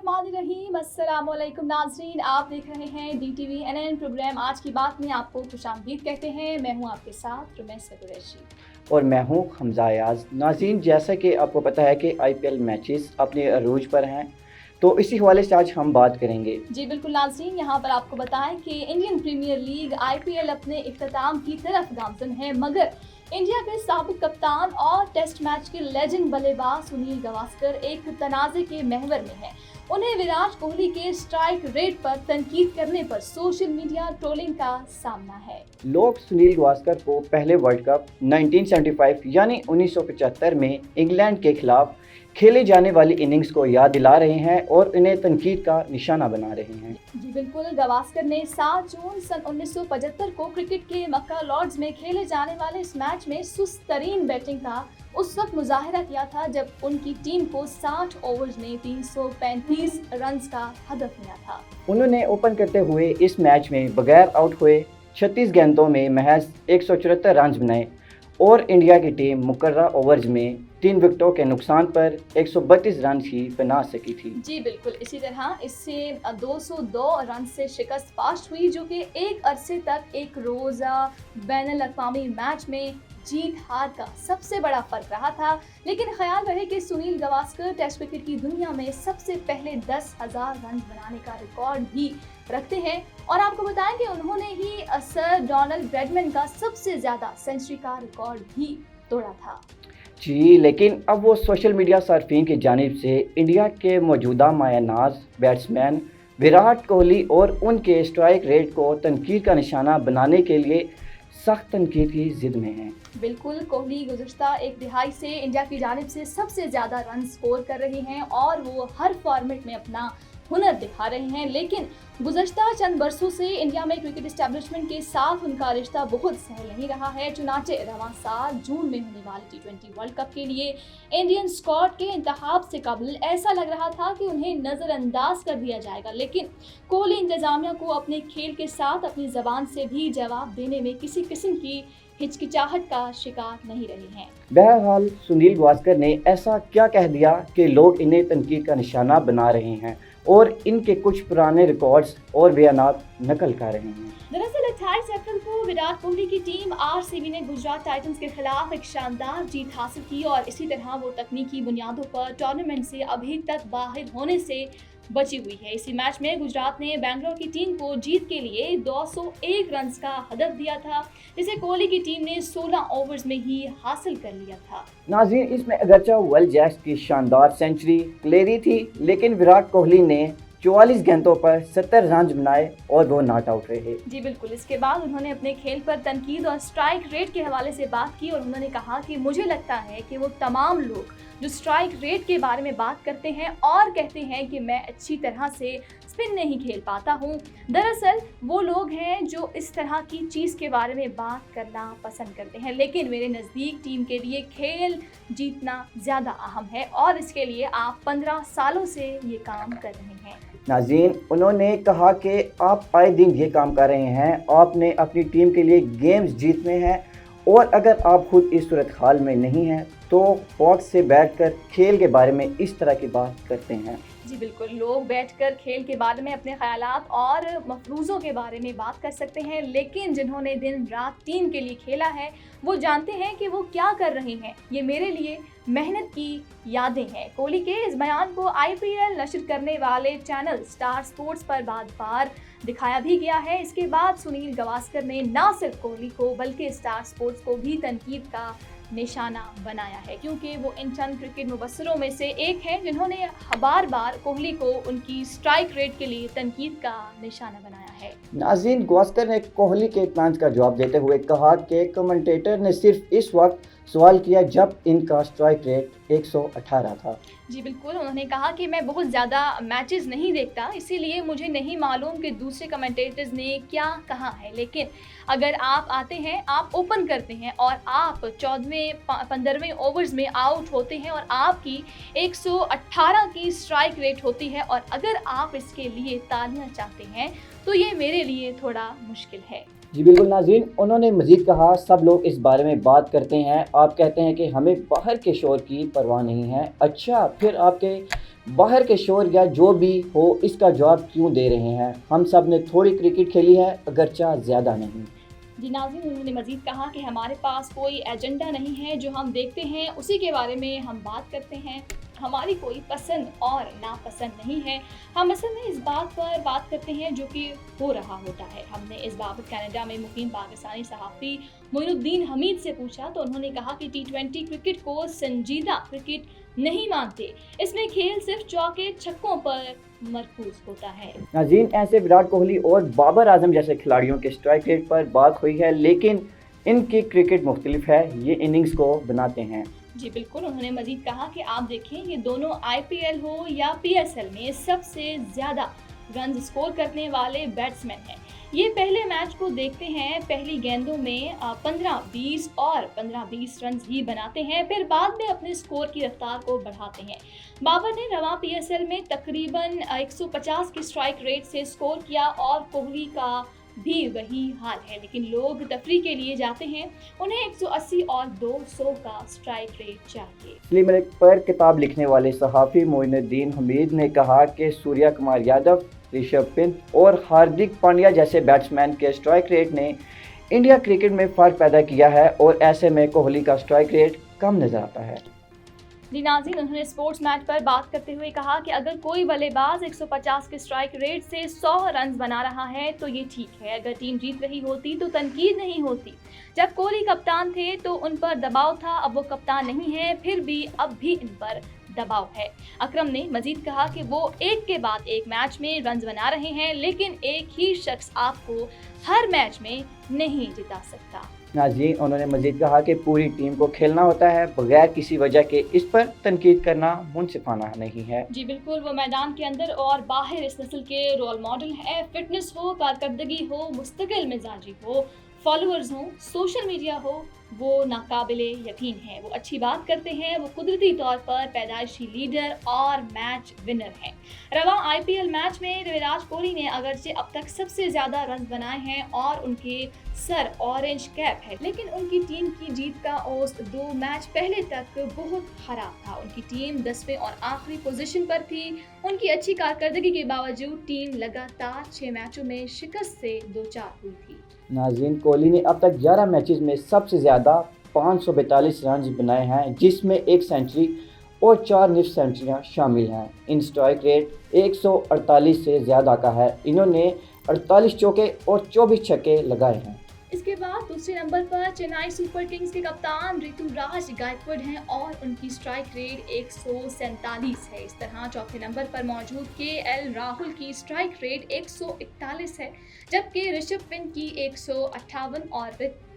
बिस्मिल्लाहिर्रहमानिर्रहीम। अस्सलामुअलैकुम नाज़रीन, आप देख रहे हैं DTV NN प्रोग्राम आज की बात में आपको खुशामदीद कहते हैं। मैं हूं आपके साथ रुमैसा कुरैशी और मैं हूं हमजा अयाज। नाज़रीन, जैसा कि आपको पता है कि IPL मैचेस अपने अरूज पर हैं, तो इसी हवाले से आज हम बात करेंगे। जी बिल्कुल नाज़रीन, यहाँ पर आपको बताएं कि इंडियन प्रीमियर लीग IPL अपने इख्तिताम की तरफ गामज़न है, मगर इंडिया के साबिक कप्तान और टेस्ट मैच के लेजेंड बल्लेबाज सुनील गावस्कर एक तनाज़े के महवर में हैं। उन्हें विराट कोहली के स्ट्राइक रेट पर तनकीद करने पर सोशल मीडिया ट्रोलिंग का सामना है। लोग सुनील गावस्कर को पहले वर्ल्ड कप 1975 यानी 1975 में इंग्लैंड के खिलाफ खेले जाने वाली इनिंग्स को याद दिला रहे हैं और इन्हें तनकीद का निशाना बना रहे हैं। जी बिल्कुल, गावस्कर ने 7 जून सन 1975 को क्रिकेट के मक्का लॉर्ड्स में खेले जाने वाले इस मैच में सुस्त तरीन बैटिंग का उस वक्त मुजाहिरा किया था जब उनकी टीम को 60 ओवर्स में 335 रन का हदफ मिला था। उन्होंने ओपन करते हुए इस मैच में बगैर आउट हुए 36 गेंदों में महज 174 रन बनाए और इंडिया की टीम मुकर्रा ओवर्स में 3 विकेटों के नुकसान पर 132 रन ही बना सकी थी। जी बिल्कुल, इसी तरह इससे 202 रन से शिकस्त पास्ट हुई, जो कि एक अरसे तक एक रोज़ा बैनुल अक़वामी मैच में जीत हार का सबसे बड़ा फर्क रहा था। लेकिन ख्याल रहे कि सुनील गावस्कर टेस्ट क्रिकेट की दुनिया में सबसे पहले 10,000 रन बनाने का रिकॉर्ड भी रखते हैं और आपको बताएं कि उन्होंने ही सर डोनाल्ड ब्रैडमैन का सबसे ज्यादा सेंचुरी का रिकॉर्ड भी तोड़ा था। जी, लेकिन अब वो सोशल मीडिया सार्फिन की जानिब से इंडिया के मौजूदा मायानाज बैट्समैन विराट कोहली और उनके स्ट्राइक रेट को तनकीद का निशाना बनाने के लिए सख्त तनकीद की जिद में हैं। बिल्कुल, कोहली गुज़श्ता एक दिहाई से इंडिया की जानिब से सबसे ज़्यादा रन स्कोर कर रहे हैं और वो हर फॉर्मेट में अपना हुनर दिखा रहे हैं। लेकिन गुज़श्ता चंद बरसों से इंडिया में क्रिकेट एस्टेब्लिशमेंट के साथ उनका रिश्ता बहुत सहल नहीं रहा है। चुनाचे रवां साल जून में होने वाले T20 वर्ल्ड कप के लिए इंडियन स्क्वाड के इंतखाब से कबल ऐसा लग रहा था कि उन्हें नज़रअंदाज कर दिया जाएगा, लेकिन कोहली इंतजामिया को अपने खेल के साथ अपनी ज़बान से भी जवाब देने में किसी किस्म की हिचकिचाहट का शिकार नहीं रहे हैं। बहरहाल सुनील गावस्कर ने ऐसा क्या कह दिया कि लोग इन्हें तनकीद का निशाना बना रहे हैं और इनके कुछ पुराने रिकॉर्ड्स और बयानात नकल कर रहे हैं। दरअसल 28 अप्रैल को विराट कोहली की टीम RCB ने गुजरात टाइटंस के खिलाफ एक शानदार जीत हासिल की और इसी तरह वो तकनीकी बुनियादों पर टूर्नामेंट से अभी तक बाहर होने से बची हुई है। इसी मैच में गुजरात ने बेंगलोर की टीम को जीत के लिए 201 रन का हदफ दिया था, जिसे कोहली की टीम ने 16 ओवर्स में ही हासिल कर लिया था। नाज़रीन, इसमें अगरचे वेल जैक्स की शानदार सेंचुरी क्लेरी थी, लेकिन विराट कोहली ने 44 गेंदों पर 70 रन बनाए और वो नॉट आउट रहे। जी बिल्कुल, इसके बाद उन्होंने अपने खेल पर तनकीद और स्ट्राइक रेट के हवाले से बात की और उन्होंने कहा कि मुझे लगता है कि वो तमाम लोग जो स्ट्राइक रेट के बारे में बात करते हैं और कहते हैं कि मैं अच्छी तरह से स्पिन नहीं खेल पाता हूँ, दरअसल वो लोग हैं जो इस तरह की चीज़ के बारे में बात करना पसंद करते हैं। लेकिन मेरे नज़दीक टीम के लिए खेल जीतना ज़्यादा अहम है और इसके लिए आप 15 सालों से ये काम कर रहे हैं। नाज़रीन, उन्होंने कहा कि आप आए दिन ये काम कर रहे हैं, आपने अपनी टीम के लिए गेम्स जीतने हैं और अगर आप खुद इस सूरत हाल में नहीं हैं तो बॉक्स से बैठकर खेल के बारे में इस तरह की बात करते हैं। जी बिल्कुल, लोग बैठकर खेल के बारे में अपने ख्यालात और मफरूज़ों के बारे में बात कर सकते हैं, लेकिन जिन्होंने दिन रात टीम के लिए खेला है वो जानते हैं कि वो क्या कर रहे हैं। ये मेरे लिए मेहनत की यादें हैं। कोहली के इस बयान को IPL नशर करने वाले चैनल स्टार स्पोर्ट्स पर बार-बार दिखाया भी गया है। इसके बाद सुनील गावस्कर ने न सिर्फ कोहली को बल्कि स्टार स्पोर्ट्स को भी तनकीद का निशाना बनाया है, क्योंकि वो इन चंद क्रिकेट मुबस्सिरों में से एक हैं जिन्होंने बार बार कोहली को उनकी स्ट्राइक रेट के लिए तनकीद का निशाना बनाया है। नाज़रीन, गावस्कर ने कोहली के इत्मीनान का जवाब देते हुए कहा कि कमेंटेटर ने सिर्फ इस वक्त सवाल किया जब इनका स्ट्राइक रेट 118 था। जी बिल्कुल, उन्होंने कहा कि मैं बहुत ज़्यादा मैचेस नहीं देखता, इसीलिए मुझे नहीं मालूम कि दूसरे कमेंटेटर्स ने क्या कहा है, लेकिन अगर आप आते हैं, आप ओपन करते हैं और आप 14वें 15वें ओवर्स में आउट होते हैं और आपकी 118 की स्ट्राइक रेट होती है और अगर आप इसके लिए तालियां चाहते हैं तो ये मेरे लिए थोड़ा मुश्किल है। जी बिल्कुल नाज़रीन, उन्होंने मज़ीद कहा, सब लोग इस बारे में बात करते हैं, आप कहते हैं कि हमें बाहर के शोर की परवाह नहीं है। अच्छा, फिर आपके बाहर के शोर या जो भी हो इसका जवाब क्यों दे रहे हैं? हम सब ने थोड़ी क्रिकेट खेली है, अगरचा ज़्यादा नहीं। जी नाज़रीन, उन्होंने मज़ीद कहा कि हमारे पास कोई एजेंडा नहीं है, जो हम देखते हैं उसी के बारे में हम बात करते हैं। हमारी कोई पसंद और नापसंद नहीं है, हम असल में इस बात पर बात करते हैं जो कि हो रहा होता है। हमने इस बाबत कनाडा में मुकीम पाकिस्तानी सहाफ़ी मोइनुद्दीन हमीद से पूछा तो उन्होंने कहा कि T20 क्रिकेट को संजीदा क्रिकेट नहीं मानते, इसमें खेल सिर्फ चौके छक्कों पर मरकूज होता है। नाज़रीन, ऐसे विराट कोहली और बाबर आजम जैसे खिलाड़ियों के स्ट्राइक रेट पर बात हुई है, लेकिन इनकी क्रिकेट मुख्तलिफ है, ये इनिंग्स को बनाते हैं। जी बिल्कुल, उन्होंने मजीद कहा कि आप देखें ये दोनों IPL हो या PSL में सबसे ज़्यादा रन स्कोर करने वाले बैट्समैन हैं। ये पहले मैच को देखते हैं, पहली गेंदों में 15-20 और 15-20 रन ही बनाते हैं, फिर बाद में अपने स्कोर की रफ्तार को बढ़ाते हैं। बाबर ने रवां PSL में तकरीबन 150 की स्ट्राइक रेट से स्कोर किया और कोहली का भी वही हाल है, लेकिन लोग तफरी के लिए जाते हैं, उन्हें 180 और 200 का स्ट्राइक रेट चाहिए। असली मलिक पर किताब लिखने वाले सहाफ़ी मोइनुद्दीन हमीद ने कहा कि सूर्या कुमार यादव, ऋषभ पंत और हार्दिक पांड्या जैसे बैट्समैन के स्ट्राइक रेट ने इंडिया क्रिकेट में फ़र्क पैदा किया है और ऐसे में कोहली का स्ट्राइक रेट कम नज़र आता है। जी नाज़रीन, उन्होंने स्पोर्ट्स मैच पर बात करते हुए कहा कि अगर कोई बल्लेबाज 150 के स्ट्राइक रेट से 100 रन बना रहा है तो ये ठीक है, अगर टीम जीत रही होती तो तनकीद नहीं होती। जब कोहली कप्तान थे तो उन पर दबाव था, अब वो कप्तान नहीं है, फिर भी अब भी इन पर दबाव है। अकरम ने मजीद कहा कि वो एक के बाद एक मैच में रन बना रहे हैं, लेकिन एक ही शख्स आपको हर मैच में नहीं जिता सकता। नाज़रीन, उन्होंने मजीद कहा कि पूरी टीम को खेलना होता है, बगैर किसी वजह के इस पर तनकीद करना मुनसिफाना नहीं है। जी बिल्कुल, वो मैदान के अंदर और बाहर इस नस्ल के रोल मॉडल है। फिटनेस हो, कारकर्दगी हो, मुस्तकिल मिजाजी हो, फॉलोअर्स हो, सोशल मीडिया हो, वो नाकाबिले यकीन है। वो अच्छी बात करते हैं, वो कुदरती तौर पर पैदाइशी लीडर और मैच विनर हैं। रवां IPL मैच में विराट कोहली ने अगरचे अब तक सबसे ज़्यादा रन बनाए हैं और उनके सर ऑरेंज कैप है, लेकिन उनकी टीम की जीत का औसत 2 मैच पहले तक बहुत खराब था। उनकी टीम 10वें और आखिरी पोजीशन पर थी। उनकी अच्छी कारकर्दगी के बावजूद टीम लगातार 6 मैचों में शिकस्त से दो-चार हुई थी। नाज़रीन, कोहली ने अब तक 11 मैचेस में सबसे ज़्यादा 542 रन बनाए हैं, जिसमें 1 सेंचुरी और 4 निफ्ट सेंचुरियाँ शामिल हैं। इन स्ट्राइक रेट 148 से ज़्यादा का है। इन्होंने 48 चौके और 24 छक्के लगाए हैं। इसके बाद दूसरे नंबर पर चेन्नई सुपर किंग्स के कप्तान ऋतुराज गायकवाड़ हैं और उनकी स्ट्राइक रेट 147 है। इस तरह चौथे नंबर पर मौजूद KL राहुल की स्ट्राइक रेट 141 है, जबकि ऋषभ पंत की 158 और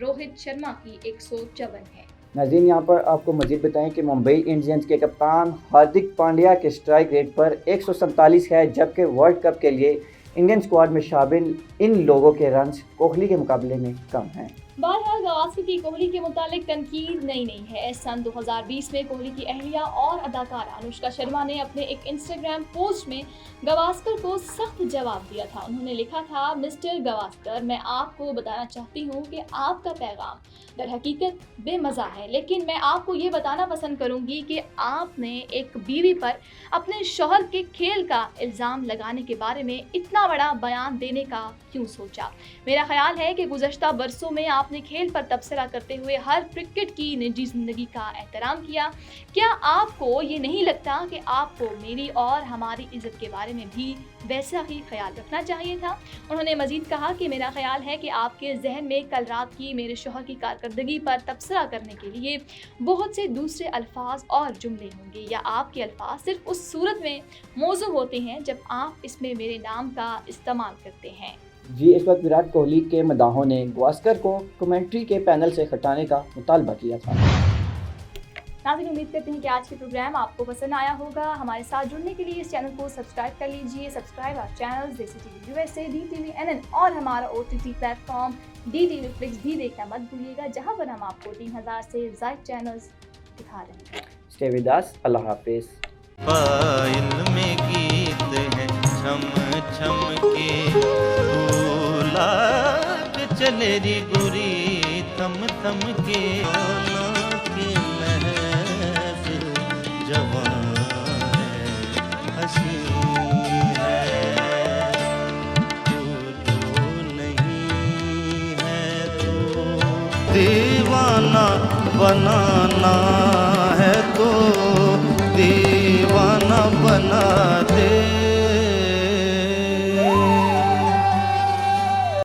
रोहित शर्मा की 154 है। नाज़रीन, यहाँ पर आपको मज़ीद बताएं कि मुंबई इंडियंस के कप्तान हार्दिक पांड्या के स्ट्राइक रेट पर 147 है, जबकि वर्ल्ड कप के लिए इंडियन स्क्वाड में शामिल इन लोगों के रन्स कोहली के मुकाबले में कम हैं। बहरहाल गावस्कर की कोहली के मुतालिक तनकीद नई नहीं है। सन 2020 में कोहली की अहलिया और अदाकारा अनुष्का शर्मा ने अपने एक इंस्टाग्राम पोस्ट में गावस्कर को सख्त जवाब दिया था। उन्होंने लिखा था, मिस्टर गावस्कर, मैं आपको बताना चाहती हूँ कि आपका पैगाम दर हकीकत बेमज़ा है, लेकिन मैं आपको ये बताना पसंद करूँगी कि आपने एक बीवी पर अपने शौहर के खेल का इल्ज़ाम लगाने के बारे में इतना बड़ा बयान देने का क्यों सोचा। मेरा ख्याल है कि गुज़श्ता बरसों में आपने खेल पर तबसरा करते हुए हर क्रिकेट की निजी ज़िंदगी का एहतराम किया। क्या आपको ये नहीं लगता कि आपको मेरी और हमारी इज़्ज़त के बारे में भी वैसा ही ख्याल रखना चाहिए था। उन्होंने मजीद कहा कि मेरा ख्याल है कि आपके जहन में कल रात की मेरे शौहर की कारकर्दगी पर तबसरा करने के लिए बहुत से दूसरे अल्फाज और जुमले होंगे, या आपके अल्फाज सिर्फ उस सूरत में मौजू होते हैं जब आप इसमें मेरे नाम का इस्तेमाल करते हैं। जी, इस वक्त विराट कोहली के मदाहों ने गावस्कर को कमेंट्री के पैनल से हटाने का मुतालबा किया था। नाज़रीन, उम्मीद करते हैं कि आज के प्रोग्राम आपको पसंद आया होगा। हमारे साथ जुड़ने के लिए इस चैनल को सब्सक्राइब कर लीजिए। सब्सक्राइब आवर चैनल देसी टीवी USA, DTV NN और हमारा OTT प्लेटफॉर्म DTV Flix भी देखना मत भूलिएगा, जहां पर हम आपको 3000 से ज़ायद चैनल्स दिखा रहे हैं। स्टे विद अस, अल्लाह हाफिज़। पायल में गीत है छम छम के, लाग चले री गुरी थम थम के, के महज जवान है। दीवाना बनाना है तो